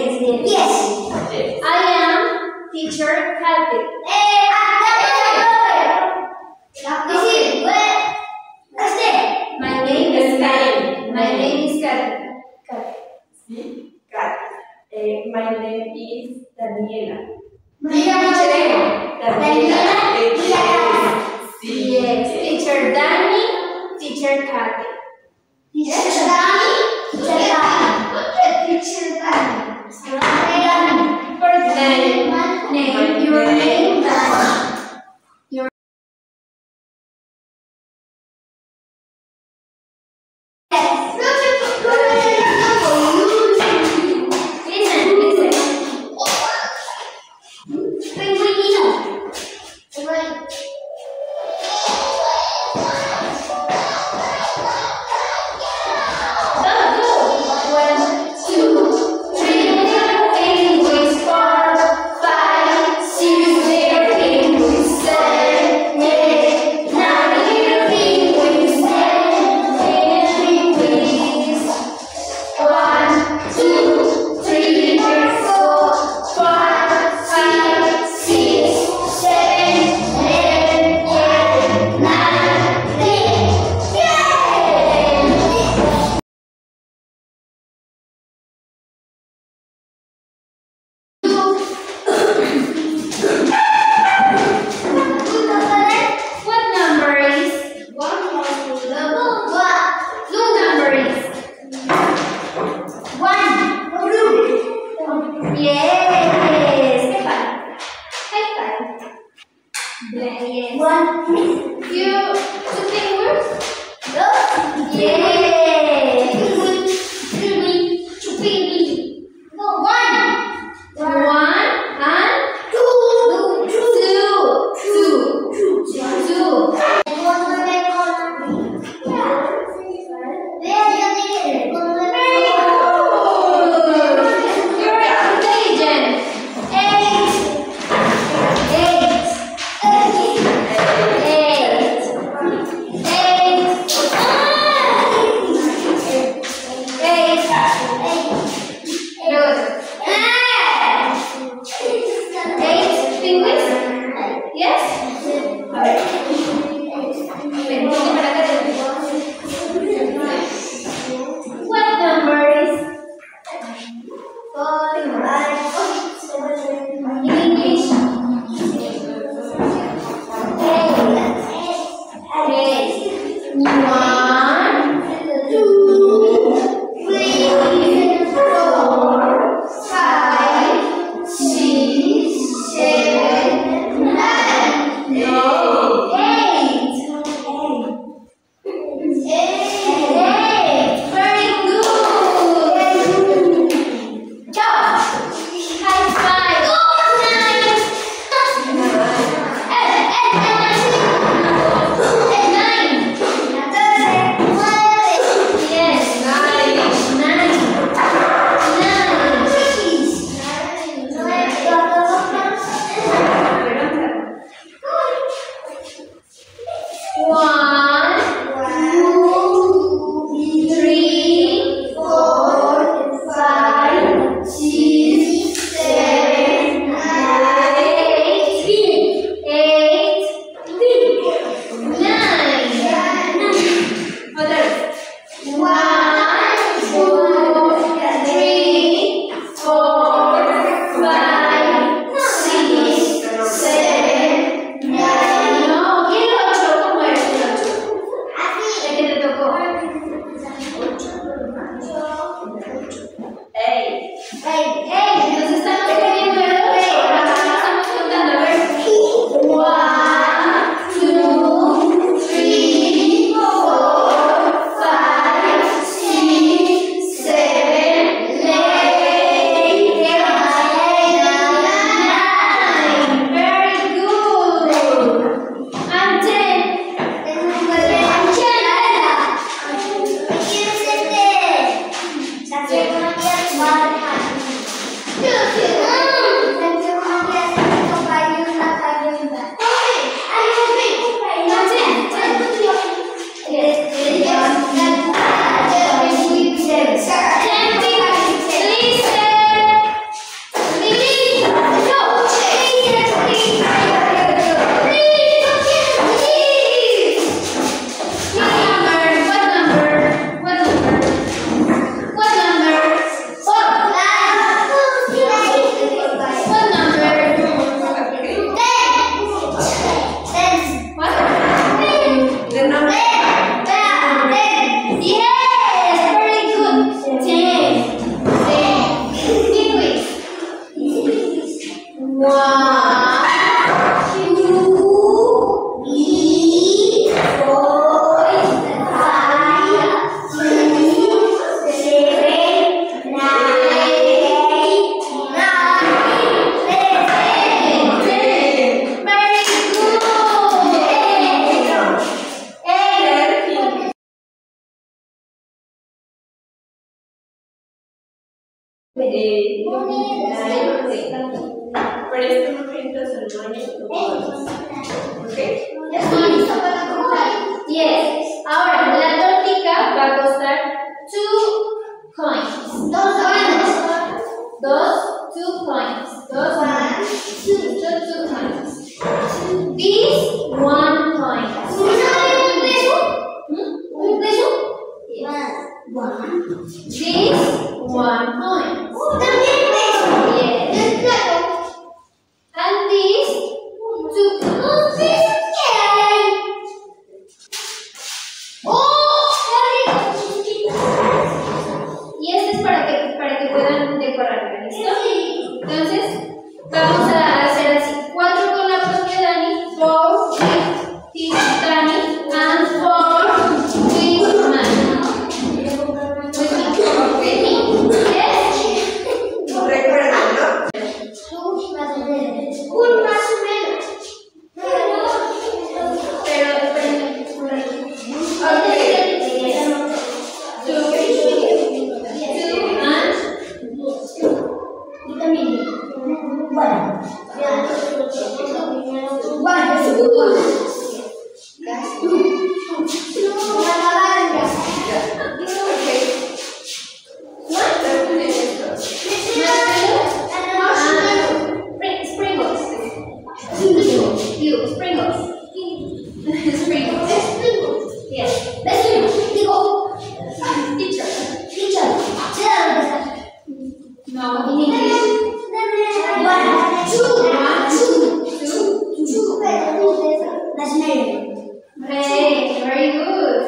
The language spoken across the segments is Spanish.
Yes. I am teacher Kathy. My name is Karen. My name is Karen. Sí, Karen. My name is Daniela. Sí. Yes. Teacher Dani, teacher Kathy. First name. Your name. Por este momento son $9. ¿Ok? Yes. Ahora, la tortica va a costar 2 coins. 2 coins. 2 coins. This 1 coin. ¿Un peso? This 1 coin. Yes. And this 2 coins. Y este es para que puedan decorarlo, ¿listo? Entonces, vamos a hacer así: 4 con la propia Dani, 4 with Dani, and 4 with Mani. Yes? Recuerden, ¿no? Un más o menos. Pero, very good.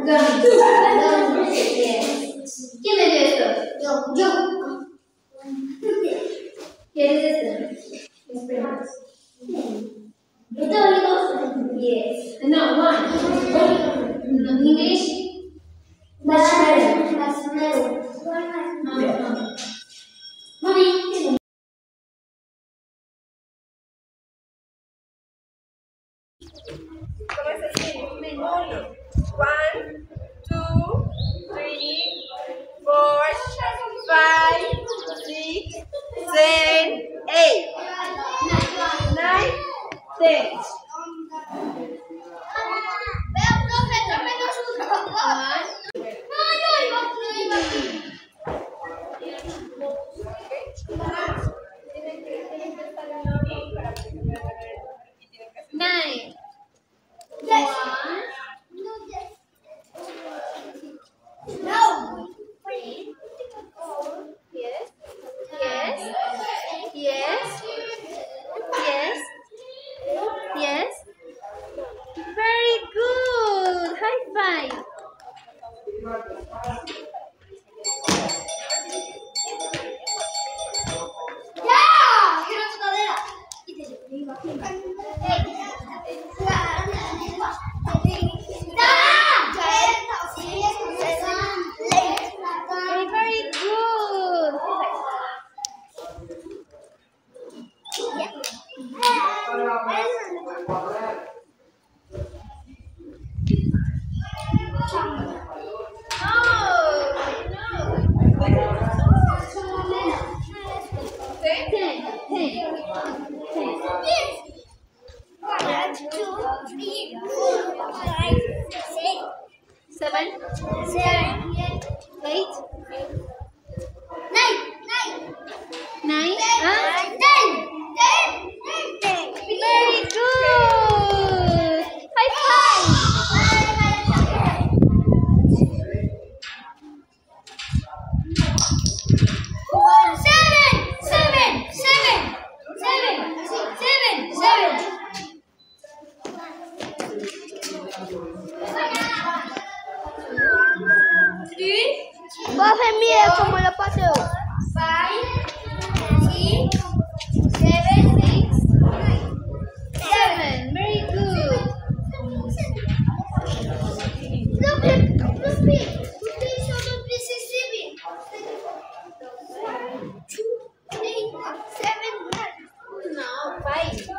2. ¿Quién me dio esto? Yo. ¿Quieres esto? Esperemos. ¿Está bonito? Yes. No, one. No, English. Marshmallow. Mommy. ¿Cómo se escribe? 1, 2, 3, 4, 5, 6, 7, 8, 9, 10. Profe, mire cómo lo paseo. 5, 6, 7, 6, 7. Very good. No, 5.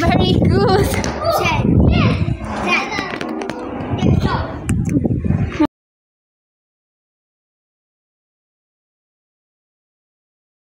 Very good. 10.